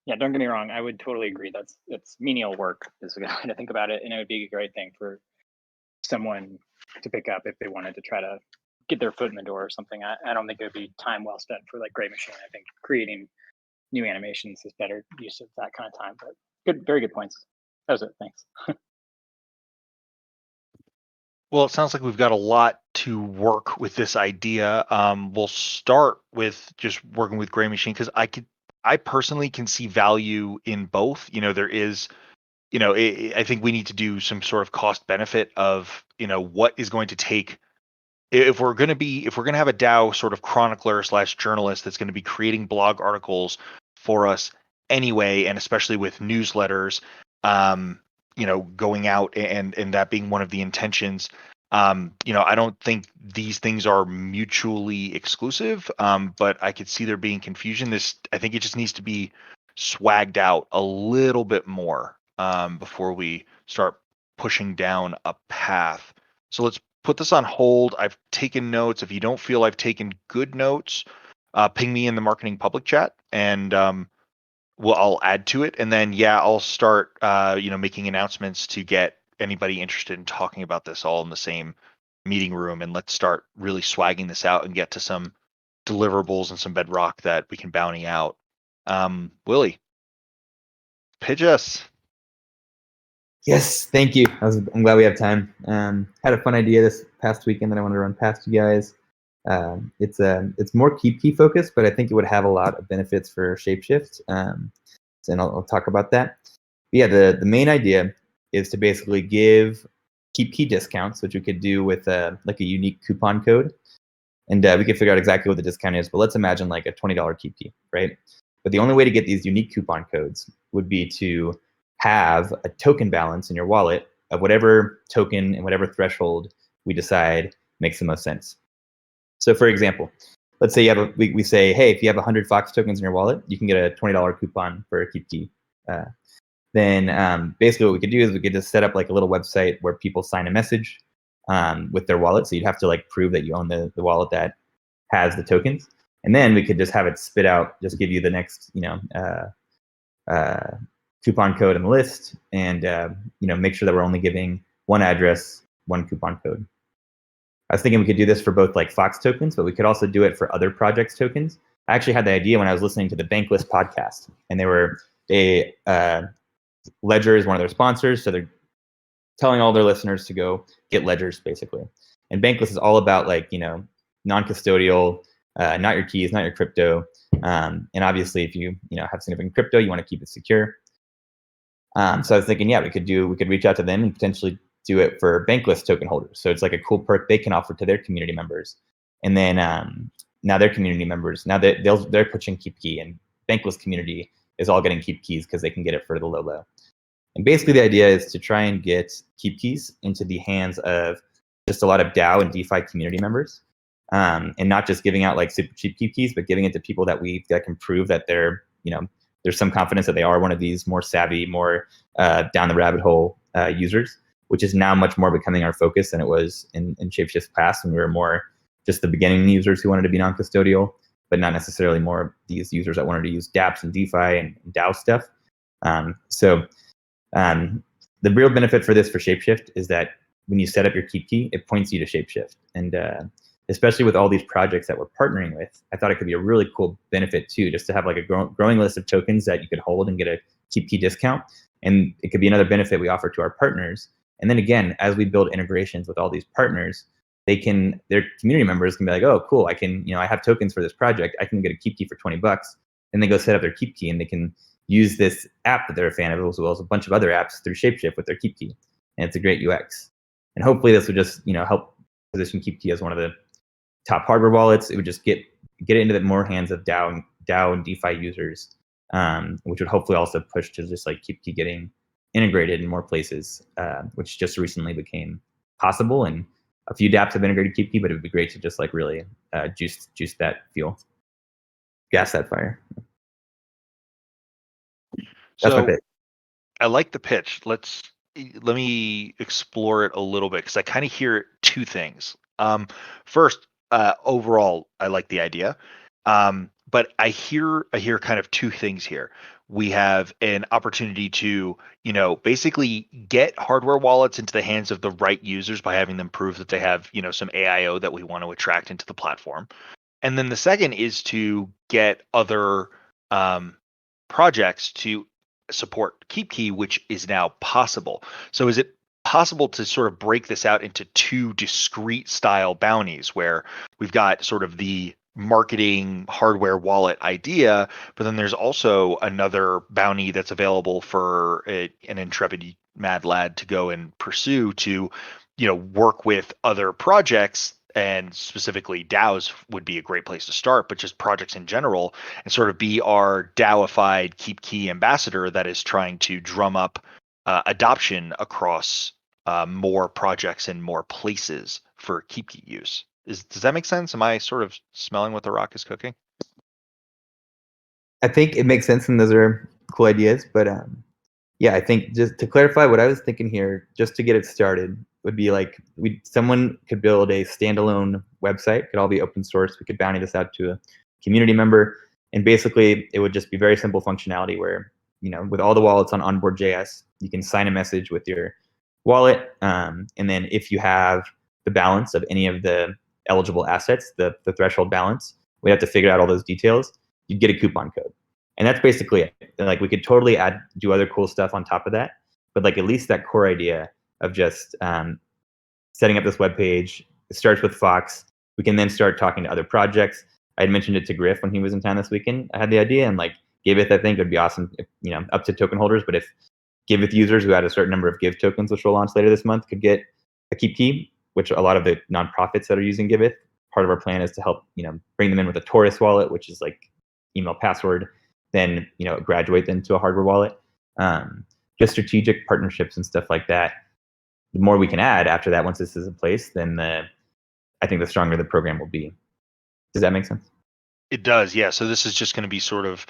Yeah, don't get me wrong. I would totally agree. It's menial work is a good way to think about it, and it would be a great thing for someone to pick up if they wanted to try to get their foot in the door or something. I don't think it would be time well spent for like Gray Machine. I think creating new animations is better use of that kind of time. But good, very good points. That was it. Thanks. Well, it sounds like we've got a lot to work with this idea. We'll start with just working with Gray Machine because I personally can see value in both. There is, I think we need to do some sort of cost benefit of, what is going to take. If we're going to have a DAO sort of chronicler / journalist that's going to be creating blog articles for us anyway, and especially with newsletters, going out and that being one of the intentions. I don't think these things are mutually exclusive, but I could see there being confusion. I think it just needs to be swagged out a little bit more before we start pushing down a path. So let's put this on hold. I've taken notes. If you don't feel I've taken good notes, ping me in the marketing public chat and I'll add to it. And then, I'll start, making announcements to get anybody interested in talking about this all in the same meeting room. And let's start really swagging this out and get to some deliverables and some bedrock that we can bounty out. Willie, pitch us. Yes, thank you. I'm glad we have time. Had a fun idea this past weekend that I wanted to run past you guys. It's more keep key focused, but I think it would have a lot of benefits for Shapeshift. And I'll talk about that. But yeah, the main idea is to basically give keep key discounts, which we could do with like a unique coupon code, and we could figure out exactly what the discount is. But let's imagine like a $20 keep key, right? But the only way to get these unique coupon codes would be to have a token balance in your wallet of whatever token and whatever threshold we decide makes the most sense. So for example, let's say we say, hey, if you have 100 Fox tokens in your wallet, you can get a $20 coupon for a keep key. Then basically what we could do is we could just set up like a little website where people sign a message with their wallet. So you'd have to like prove that you own the wallet that has the tokens. And then we could just have it spit out, just give you the next, coupon code in the list, and make sure that we're only giving one address, one coupon code. I was thinking we could do this for both like Fox tokens, but we could also do it for other projects' tokens. I actually had the idea when I was listening to the Bankless podcast, and Ledger is one of their sponsors, so they're telling all their listeners to go get ledgers, basically. And Bankless is all about like non-custodial, not your keys, not your crypto, and obviously if you have significant crypto, you want to keep it secure. So I was thinking, yeah, we could reach out to them and potentially do it for Bankless token holders. So it's like a cool perk they can offer to their community members. And then now their community members, now they're pushing KeepKey, and Bankless community is all getting KeepKeys because they can get it for the low. And basically the idea is to try and get KeepKeys into the hands of just a lot of DAO and DeFi community members. And not just giving out like super cheap KeepKeys, but giving it to people that can prove that they're, there's some confidence that they are one of these more savvy, more down the rabbit hole users, which is now much more becoming our focus than it was in Shapeshift's past, when we were more just the beginning users who wanted to be non-custodial, but not necessarily more these users that wanted to use dApps and DeFi and DAO stuff. The real benefit for this for Shapeshift is that when you set up your KeepKey, it points you to Shapeshift. And especially with all these projects that we're partnering with, I thought it could be a really cool benefit too, just to have like a growing list of tokens that you could hold and get a KeepKey discount. And it could be another benefit we offer to our partners. And then again, as we build integrations with all these partners, their community members can be like, oh, cool, I have tokens for this project. I can get a KeepKey for $20. And they go set up their KeepKey, and they can use this app that they're a fan of, as well as a bunch of other apps through Shapeshift with their KeepKey. And it's a great UX. And hopefully this would just, help position KeepKey as one of the top hardware wallets. It would just get it into the more hands of DAO and DeFi users, which would hopefully also push to just like KeepKey getting integrated in more places, which just recently became possible. And a few dApps have integrated KeepKey, but it would be great to just like really juice that fuel, gas that fire. That's my pitch. I like the pitch. Let me explore it a little bit, because I kind of hear two things. First, overall, I like the idea, but I hear kind of two things here. We have an opportunity to, basically get hardware wallets into the hands of the right users by having them prove that they have, some AIO that we want to attract into the platform. And then the second is to get other projects to support KeepKey, which is now possible. So is it possible to sort of break this out into two discrete style bounties, where we've got sort of the marketing hardware wallet idea, but then there's also another bounty that's available for an intrepid mad lad to go and pursue to, work with other projects, and specifically DAOs would be a great place to start, but just projects in general, and sort of be our DAOified KeepKey ambassador that is trying to drum up adoption across more projects and more places for KeepKey use. Does that make sense? Am I sort of smelling what the rock is cooking? I think it makes sense, and those are cool ideas. But yeah, I think just to clarify, what I was thinking here, just to get it started, would be like someone could build a standalone website. Could all be open source. We could bounty this out to a community member, and basically it would just be very simple functionality where, with all the wallets on Onboard.js, you can sign a message with your wallet, and then if you have the balance of any of the eligible assets, the threshold balance, we have to figure out all those details. You'd get a coupon code, and that's basically it. Like, we could totally do other cool stuff on top of that, but like at least that core idea of just setting up this web page. It starts with Fox. We can then start talking to other projects. I had mentioned it to Griff when he was in town this weekend. I had the idea, and like Giveth, I think, would be awesome if, up to token holders, but if Giveth users who had a certain number of Give tokens, which will launch later this month, could get a KeepKey, which a lot of the nonprofits that are using Giveth, part of our plan is to help, bring them in with a Taurus wallet, which is like email password, then, graduate them to a hardware wallet. Just strategic partnerships and stuff like that. The more we can add after that, once this is in place, then I think the stronger the program will be. Does that make sense? It does, yeah. So this is just going to be sort of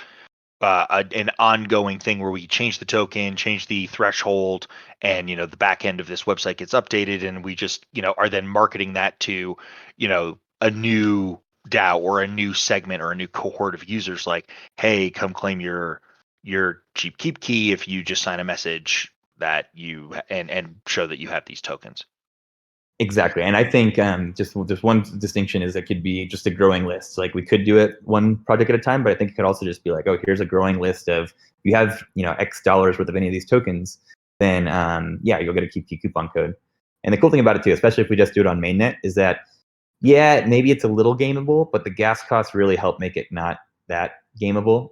an ongoing thing where we change the token, change the threshold, and the back end of this website gets updated, and we just are then marketing that to a new DAO or a new segment or a new cohort of users. Like, hey, come claim your cheap KeepKey if you just sign a message that you and show that you have these tokens. Exactly. And I think just one distinction is it could be just a growing list. Like, we could do it one project at a time, but I think it could also just be like, oh, here's a growing list of, if you have X dollars worth of any of these tokens, then you'll get a KeepKey coupon code. And the cool thing about it too, especially if we just do it on mainnet, is that maybe it's a little gameable, but the gas costs really help make it not that gameable.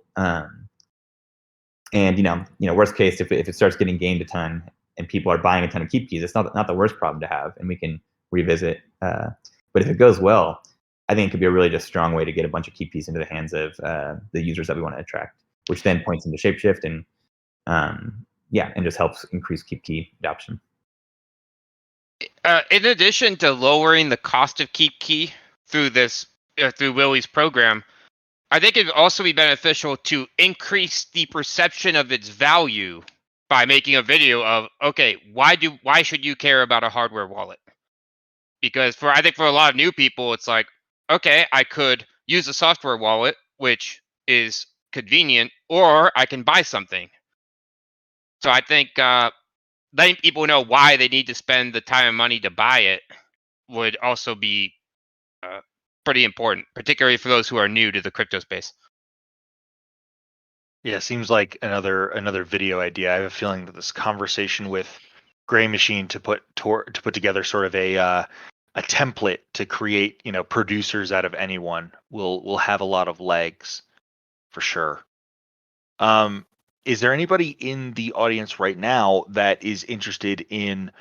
And worst case, if it starts getting gained a ton and people are buying a ton of keep keys, it's not the worst problem to have, and we can revisit. But if it goes well, I think it could be a really just strong way to get a bunch of keep keys into the hands of the users that we want to attract, which then points into Shapeshift and and just helps increase keep key adoption. In addition to lowering the cost of keep key through through Willie's program, I think it would also be beneficial to increase the perception of its value by making a video of, okay, why should you care about a hardware wallet? Because I think for a lot of new people, it's like, okay, I could use a software wallet, which is convenient, or I can buy something. So I think letting people know why they need to spend the time and money to buy it would also be pretty important, particularly for those who are new to the crypto space. Yeah, seems like another video idea. I have a feeling that this conversation with Gray Machine to put together sort of a template to create producers out of anyone will have a lot of legs for sure. Is there anybody in the audience right now that is interested in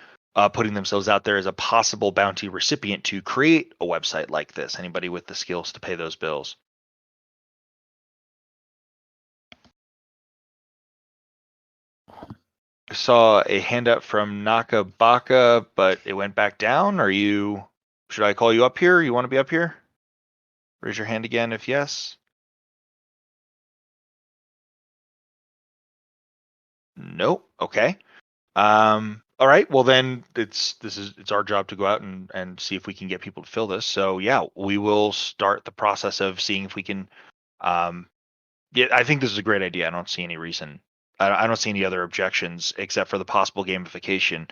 putting themselves out there as a possible bounty recipient to create a website like this? Anybody with the skills to pay those bills? I saw a hand up from Nakabaka, but it went back down. Should I call you up here? You want to be up here? Raise your hand again if yes. Nope. Okay. All right. Well, then it's our job to go out and see if we can get people to fill this. So yeah, we will start the process of seeing if we can. Yeah, I think this is a great idea. I don't see any reason. I don't see any other objections except for the possible gamification.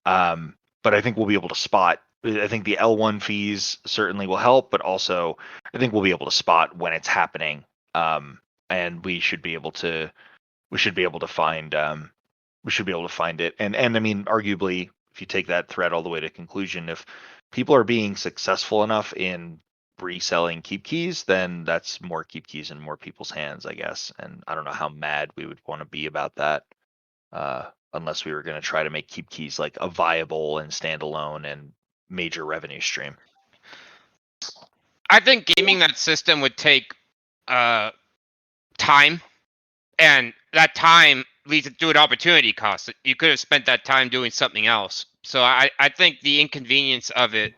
But I think we'll be able to spot. I think the L1 fees certainly will help, but also I think we'll be able to spot when it's happening. And we should be able to find it. And I mean, arguably, if you take that thread all the way to conclusion, if people are being successful enough in reselling keep keys, then that's more keep keys in more people's hands, I guess. And I don't know how mad we would want to be about that, unless we were going to try to make keep keys like a viable and standalone and major revenue stream. I think gaming that system would take time, and that time leads to an opportunity cost. You could have spent that time doing something else. So I think the inconvenience of it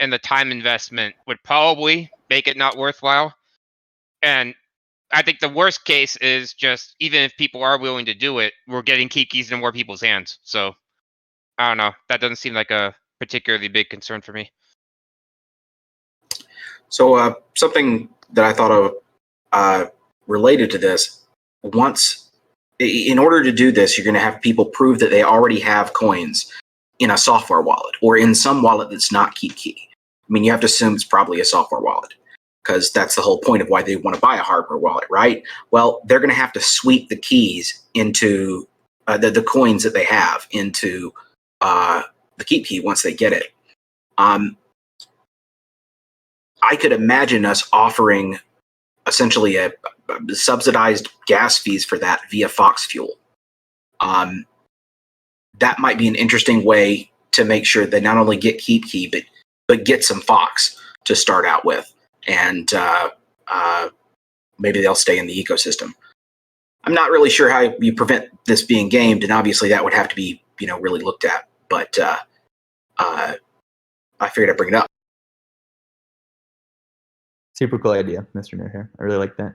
and the time investment would probably make it not worthwhile. And I think the worst case is just, even if people are willing to do it, we're getting keep keys in more people's hands. So I don't know. That doesn't seem like a particularly big concern for me. So something that I thought of related to this, in order to do this, you're going to have people prove that they already have coins in a software wallet or in some wallet that's not KeepKey. I mean, you have to assume it's probably a software wallet, because that's the whole point of why they want to buy a hardware wallet, right? Well, they're going to have to sweep the keys into the coins that they have into the KeepKey once they get it. I could imagine us offering essentially a subsidized gas fees for that via Fox Fuel. That might be an interesting way to make sure they not only get KeepKey, but get some Fox to start out with, and maybe they'll stay in the ecosystem. I'm not really sure how you prevent this being gamed, and obviously that would have to be really looked at. But I figured I'd bring it up. Super cool idea, Mr. Nerdhair. I really like that.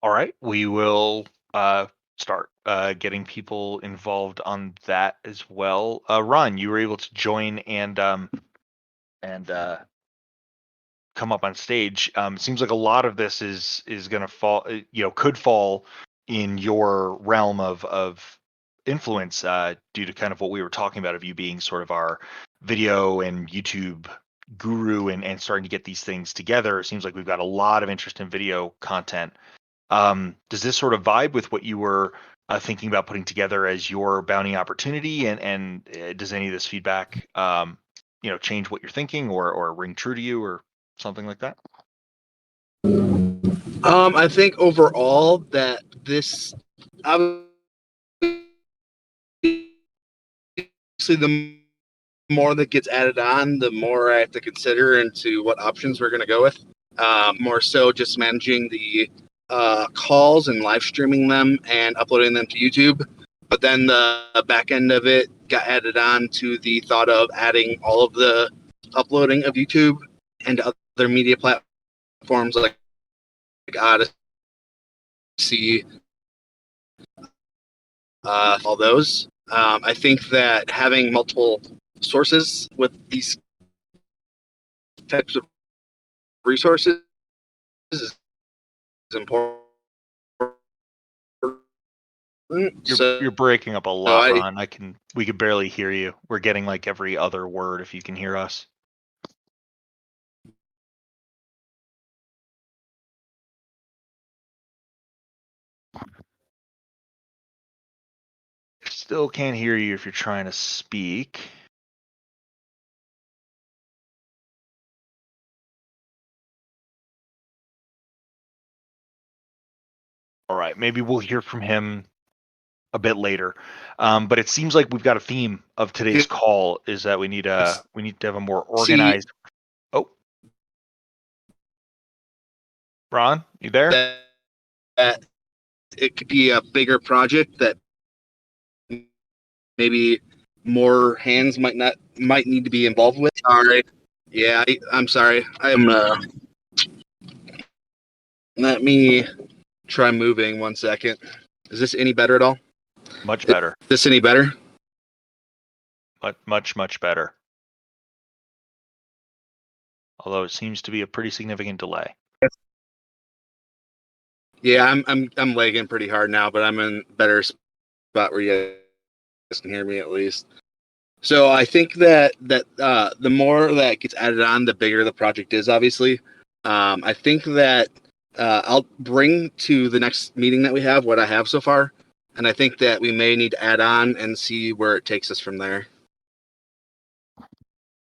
All right, we will start getting people involved on that as well. Ron, you were able to join and come up on stage. Seems like a lot of this is going to fall, could fall in your realm of influence due to kind of what we were talking about, of you being sort of our video and YouTube guru and starting to get these things together. It seems like we've got a lot of interest in video content. Does this sort of vibe with what you were thinking about putting together as your bounty opportunity? And does any of this feedback, change what you're thinking or ring true to you or something like that? I think overall that this obviously the more that gets added on, the more I have to consider into what options we're going to go with. More so just managing the calls and live streaming them and uploading them to YouTube. But then the back end of it got added on to the thought of adding all of the uploading of YouTube and other media platforms like Odyssey, all those. I think that having multiple sources with these types of resources is important. You're breaking up a lot, I- Ron. We could barely hear you. We're getting like every other word if you can hear us. Still can't hear you if you're trying to speak. All right, maybe we'll hear from him a bit later. But it seems like we've got a theme of today's call is that we need to have a more organized. Oh, Ron, you there? that it could be a bigger project that maybe more hands might need to be involved with. Sorry. Yeah, I'm sorry. I'm let me try moving 1 second. Is this any better at all? Much better. Is this any better? Much better. Although it seems to be a pretty significant delay. Yeah, I'm lagging pretty hard now, but I'm in a better spot where you guys can hear me at least. So I think that the more that gets added on, the bigger the project is. Obviously, I think that I'll bring to the next meeting that we have what I have so far, and I think that we may need to add on and see where it takes us from there.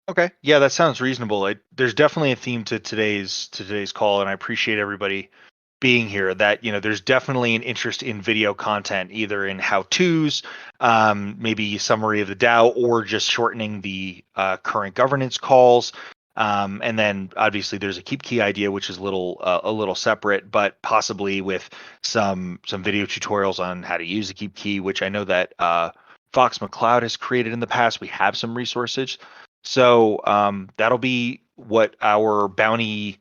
Okay, yeah, that sounds reasonable. There's definitely a theme to today's call, and I appreciate everybody being here. That there's definitely an interest in video content, either in how-tos, maybe summary of the DAO, or just shortening the current governance calls. And then obviously there's a keep key idea, which is a little separate, but possibly with some video tutorials on how to use the keep key, which I know that Fox McCloud has created in the past. We have some resources. So that'll be what our bounty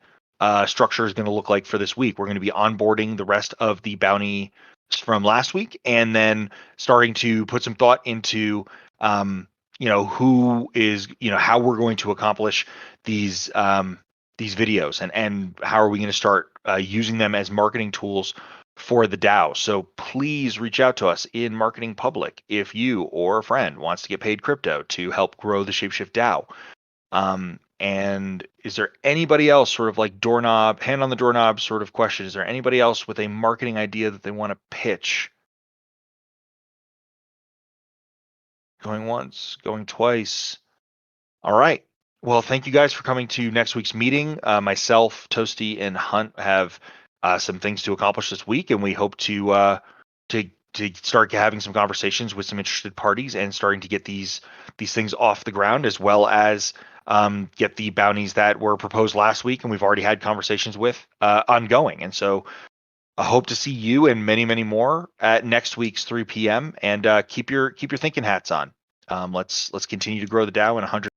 structure is going to look like for this week. We're going to be onboarding the rest of the bounty from last week, and then starting to put some thought into who is how we're going to accomplish these videos, and how are we going to start using them as marketing tools for the DAO. So please reach out to us in Marketing Public if you or a friend wants to get paid crypto to help grow the Shapeshift DAO. And is there anybody else sort of like hand on the doorknob sort of question? Is there anybody else with a marketing idea that they want to pitch? Going once, going twice. All right. Well, thank you guys for coming to next week's meeting. Myself, Toasty, and Hunt have some things to accomplish this week, and we hope to start having some conversations with some interested parties and starting to get these things off the ground, as well as get the bounties that were proposed last week and we've already had conversations with ongoing. And so I hope to see you and many, many more at next week's 3 p.m. and keep your thinking hats on. Let's continue to grow the DAO in 100.